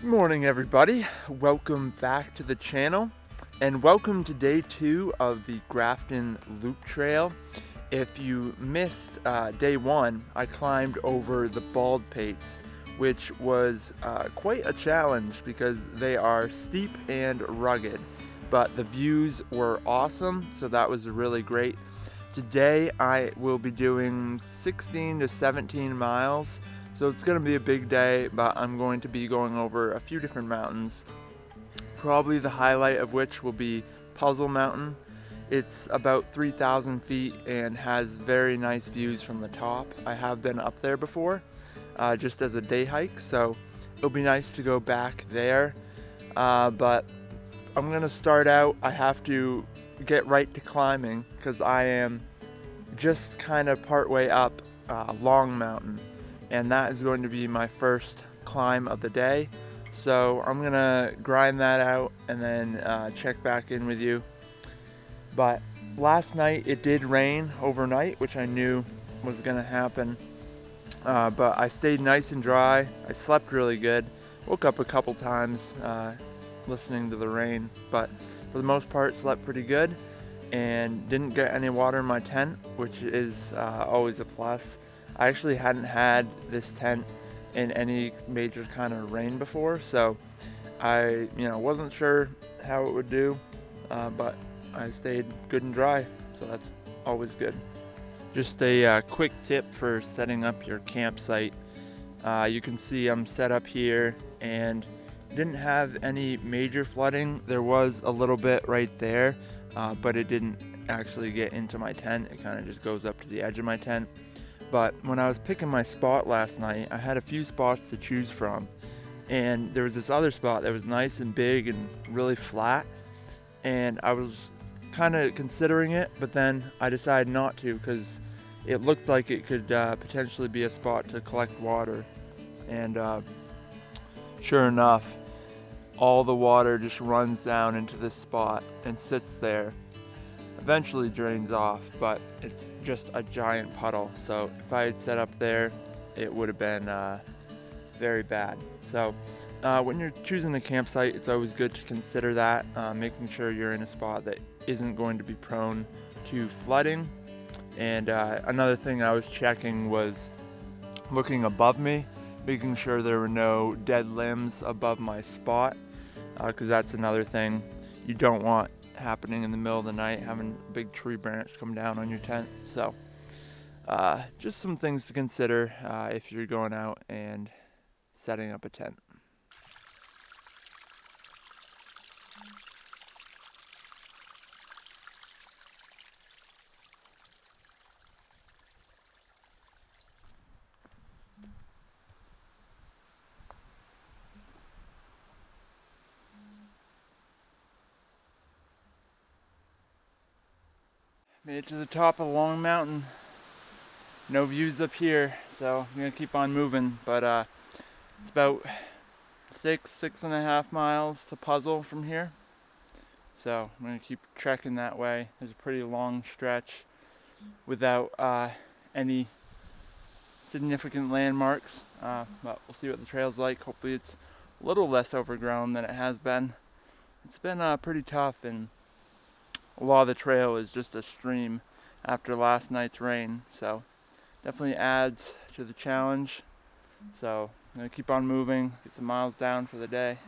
Good morning, everybody. Welcome back to the channel and welcome to day 2 of the Grafton Loop Trail. If you missed day 1, I climbed over the bald pates, which was quite a challenge because they are steep and rugged, but the views were awesome, so that was really great. Today I will be doing 16 to 17 miles. So it's going to be a big day, but I'm going to be going over a few different mountains. Probably the highlight of which will be Puzzle Mountain. It's about 3,000 feet and has very nice views from the top. I have been up there before, just as a day hike, so it'll be nice to go back there. But I'm going to start out, I have to get right to climbing because I am just kind of partway up Long Mtn. And that is going to be my first climb of the day. So I'm gonna grind that out and then check back in with you. But last night it did rain overnight, which I knew was gonna happen. But I stayed nice and dry. I slept really good. Woke up a couple times listening to the rain, but for the most part slept pretty good and didn't get any water in my tent, which is always a plus. I actually hadn't had this tent in any major kind of rain before, so I wasn't sure how it would do, but I stayed good and dry, so that's always good. Just a quick tip for setting up your campsite. You can see I'm set up here and didn't have any major flooding. There was a little bit right there, but it didn't actually get into my tent. It kind of just goes up to the edge of my tent. But when I was picking my spot last night, I had a few spots to choose from. And there was this other spot that was nice and big and really flat. And I was kind of considering it, but then I decided not to because it looked like it could potentially be a spot to collect water. And sure enough, all the water just runs down into this spot and sits there. Eventually drains off, but it's just a giant puddle. So if I had set up there, it would have been very bad. So when you're choosing a campsite, it's always good to consider that, making sure you're in a spot that isn't going to be prone to flooding. And another thing I was checking was looking above me, making sure there were no dead limbs above my spot, because that's another thing you don't want happening in the middle of the night, having a big tree branch come down on your tent. So just some things to consider if you're going out and setting up a tent. Made it to the top of Long Mtn. No views up here, so I'm gonna keep on moving. But it's about 6.5 miles to Puzzle from here. So I'm gonna keep trekking that way. There's a pretty long stretch without any significant landmarks, but we'll see what the trail's like. Hopefully it's a little less overgrown than it has been. It's been pretty tough, and a lot of the trail is just a stream after last night's rain, so definitely adds to the challenge. So I'm gonna keep on moving, get some miles down for the day.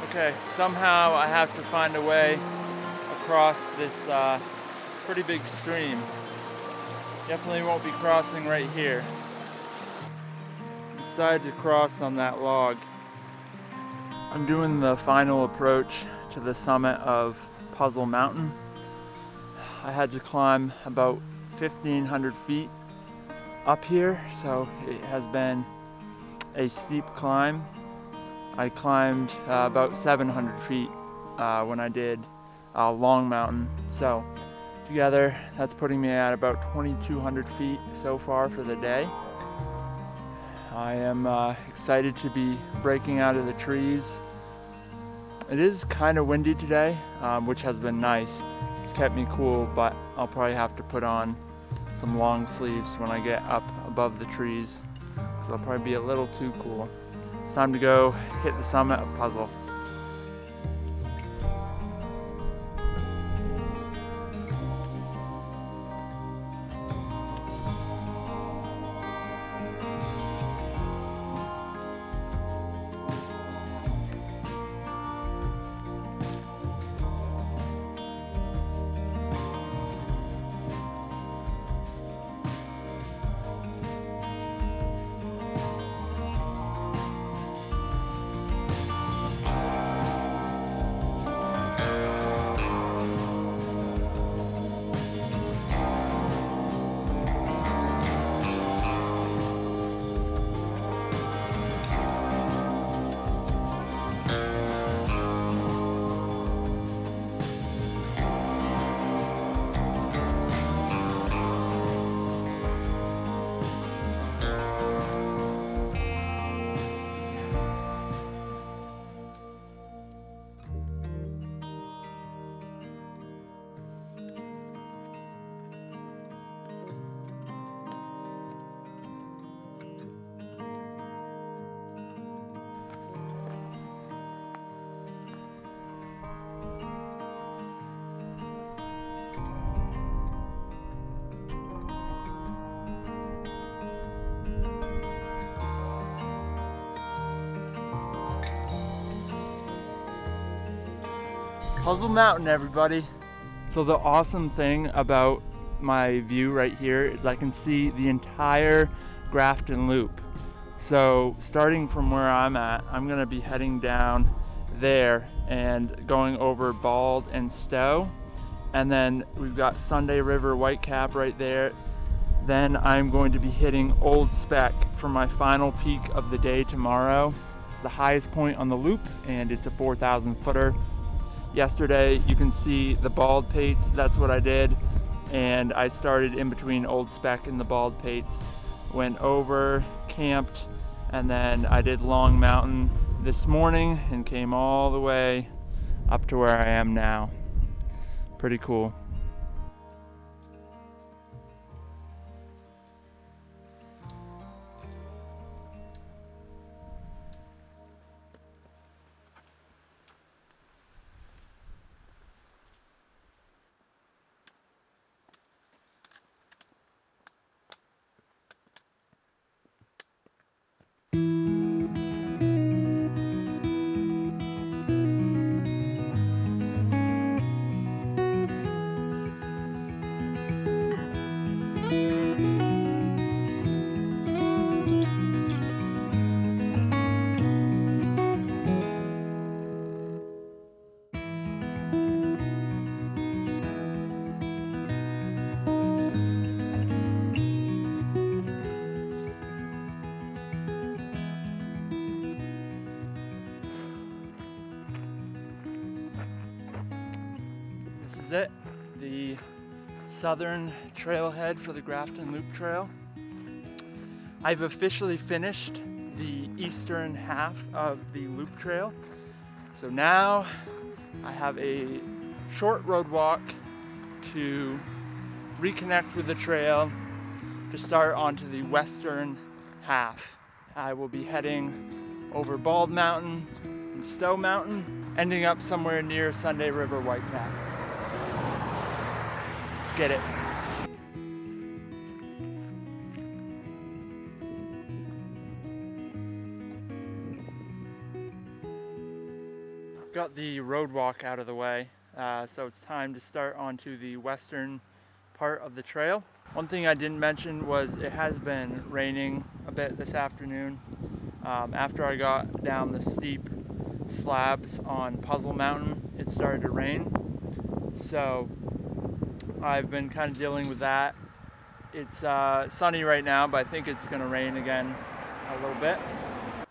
Okay, somehow I have to find a way across this pretty big stream. Definitely won't be crossing right here. decided to cross on that log. I'm doing the final approach to the summit of Puzzle Mountain. I had to climb about 1,500 feet up here, so it has been a steep climb. I climbed about 700 feet when I did Long Mtn. So together, that's putting me at about 2,200 feet so far for the day. I am excited to be breaking out of the trees. It is kind of windy today, which has been nice. It's kept me cool, but I'll probably have to put on some long sleeves when I get up above the trees, because I'll probably be a little too cool. It's time to go hit the summit of Puzzle. Puzzle Mountain, everybody. So the awesome thing about my view right here is I can see the entire Grafton Loop. So starting from where I'm at, I'm gonna be heading down there and going over Bald and Stowe. And then we've got Sunday River Whitecap right there. Then I'm going to be hitting Old Speck for my final peak of the day tomorrow. It's the highest point on the loop and it's a 4,000 footer. Yesterday, you can see the Bald Pates, that's what I did. And I started in between Old Speck and the Bald Pates. Went over, camped, and then I did Long Mtn this morning and came all the way up to where I am now. Pretty cool. This is it, the southern trailhead for the Grafton Loop Trail. I've officially finished the eastern half of the loop trail. So now I have a short road walk to reconnect with the trail to start onto the western half. I will be heading over Bald Mountain and Stowe Mtn, ending up somewhere near Sunday River Whitecap. Let's get it. Got the road walk out of the way, so it's time to start onto the western part of the trail. One thing I didn't mention was it has been raining a bit this afternoon, After I got down the steep slabs on Puzzle Mountain, it started to rain. So I've been kind of dealing with that. It's sunny right now, but I think it's gonna rain again a little bit.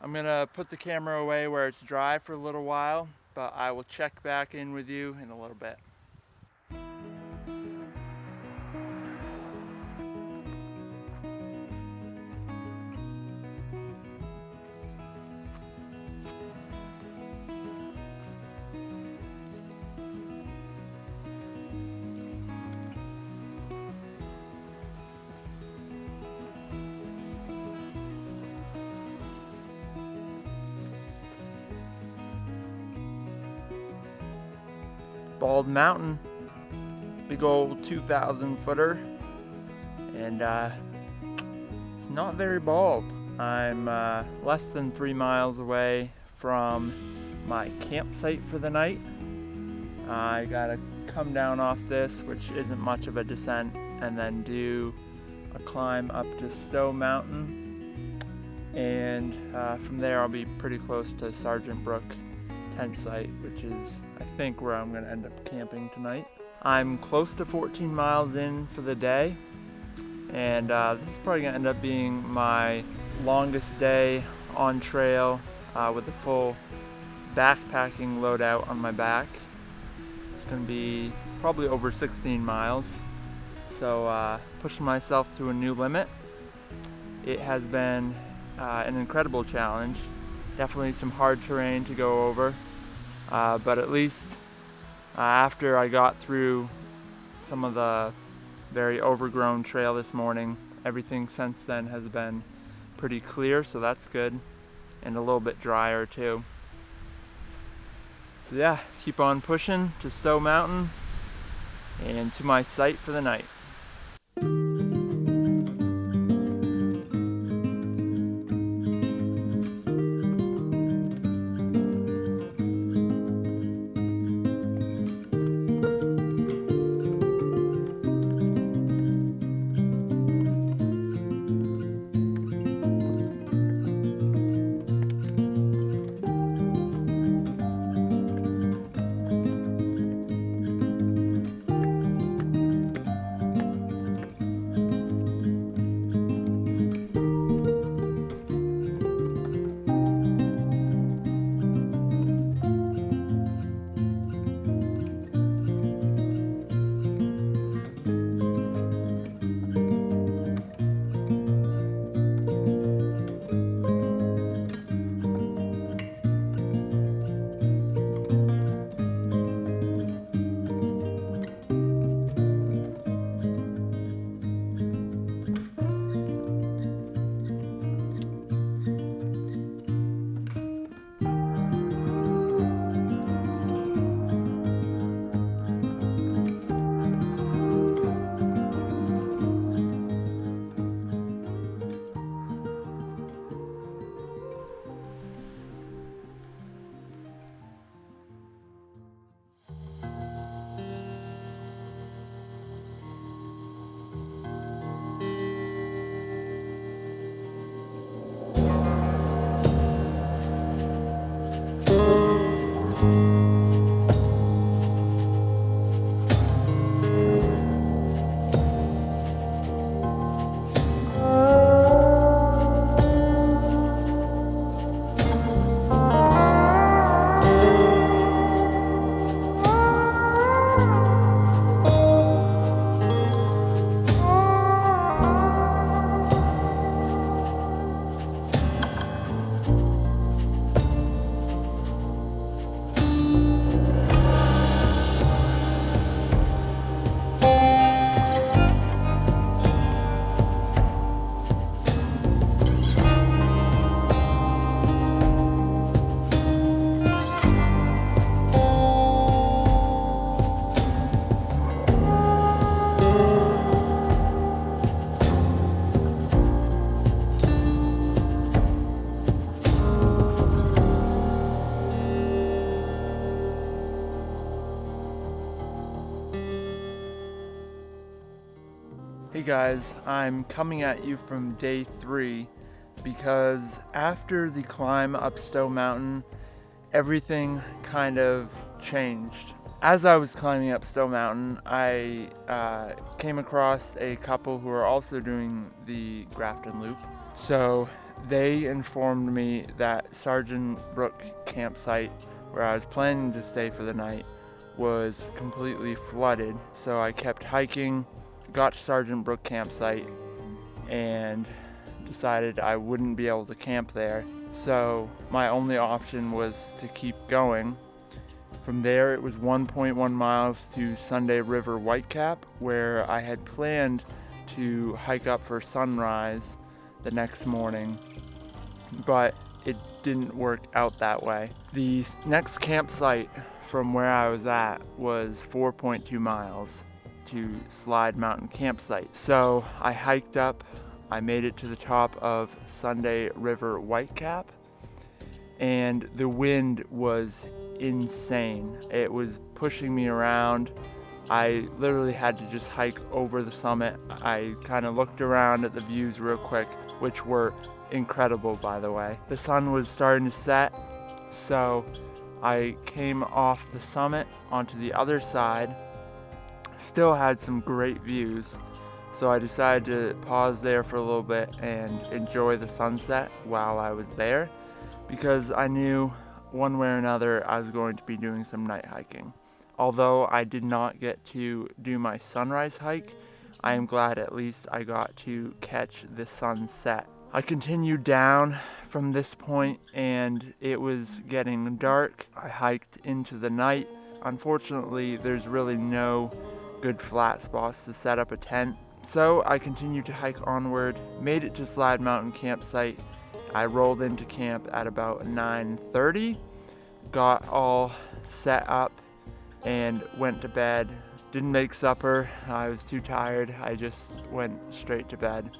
I'm gonna put the camera away where it's dry for a little while, but I will check back in with you in a little bit. Bald Mountain, big old 2,000 footer, and it's not very bald. I'm less than 3 miles away from my campsite for the night. I gotta come down off this, which isn't much of a descent, and then do a climb up to Stowe Mtn, and from there I'll be pretty close to Sergeant Brook tent site, which is I think where I'm gonna end up camping tonight. I'm close to 14 miles in for the day, and this is probably gonna end up being my longest day on trail with a full backpacking loadout on my back. It's gonna be probably over 16 miles, so pushing myself to a new limit. It has been an incredible challenge. Definitely some hard terrain to go over. But at least after I got through some of the very overgrown trail this morning, everything since then has been pretty clear, so that's good, and a little bit drier too. So yeah, keep on pushing to Stowe Mtn and to my site for the night. Hey guys, I'm coming at you from day 3. because after the climb up Stowe Mountain, everything kind of changed. As I was climbing up Stowe Mountain, I came across a couple who are also doing the Grafton Loop. So they informed me that Sergeant Brook campsite, where I was planning to stay for the night, was completely flooded. So I kept hiking, got to Sergeant Brook campsite, and decided I wouldn't be able to camp there. So my only option was to keep going. From there, it was 1.1 miles to Sunday River Whitecap, where I had planned to hike up for sunrise the next morning, but it didn't work out that way. The next campsite from where I was at was 4.2 miles to Slide Mountain campsite. So I hiked up, I made it to the top of Sunday River Whitecap, and the wind was insane. It was pushing me around. I literally had to just hike over the summit. I kind of looked around at the views real quick, which were incredible, by the way. The sun was starting to set, so I came off the summit onto the other side. Still had some great views, so I decided to pause there for a little bit and enjoy the sunset while I was there, because I knew one way or another I was going to be doing some night hiking. Although I did not get to do my sunrise hike, I am glad at least I got to catch the sunset. I continued down from this point and it was getting dark. I hiked into the night. Unfortunately, there's really no good flat spots to set up a tent. So I continued to hike onward, made it to Slide Mountain campsite. I rolled into camp at about 9:30, got all set up and went to bed. Didn't make supper, I was too tired, I just went straight to bed.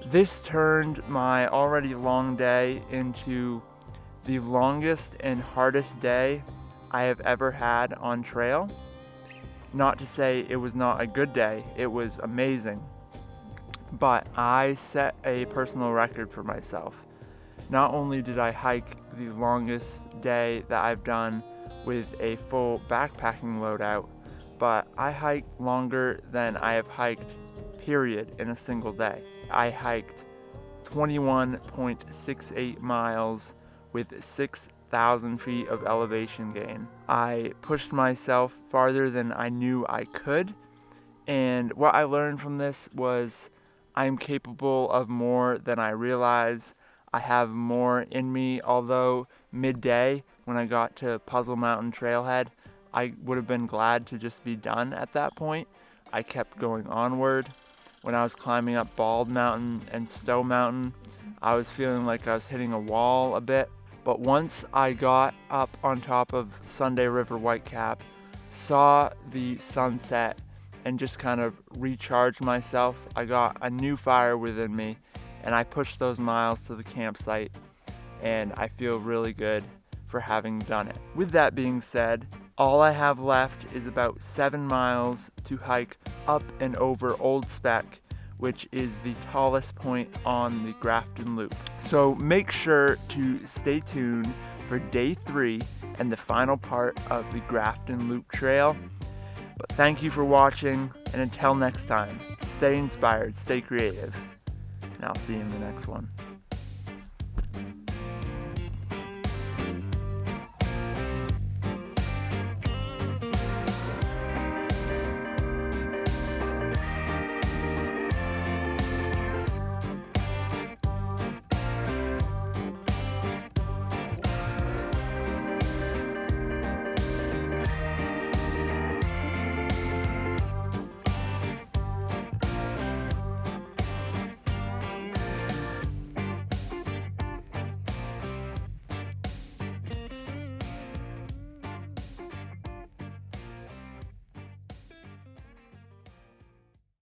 This turned my already long day into the longest and hardest day I have ever had on trail. Not to say it was not a good day, it was amazing. But I set a personal record for myself. Not only did I hike the longest day that I've done with a full backpacking loadout, but I hiked longer than I have hiked, period, in a single day. I hiked 21.68 miles with 6,000 feet of elevation gain. I pushed myself farther than I knew I could, and what I learned from this was I'm capable of more than I realize. I have more in me, although midday when I got to Puzzle Mountain Trailhead, I would have been glad to just be done at that point. I kept going onward. When I was climbing up Bald Mountain and Stowe Mountain, I was feeling like I was hitting a wall a bit. But once I got up on top of Sunday River Whitecap, saw the sunset, and just kind of recharged myself, I got a new fire within me, and I pushed those miles to the campsite, and I feel really good for having done it. With that being said, all I have left is about 7 miles to hike up and over Old Spec, which is the tallest point on the Grafton Loop. So make sure to stay tuned for day 3 and the final part of the Grafton Loop Trail. But thank you for watching, and until next time, stay inspired, stay creative, and I'll see you in the next one.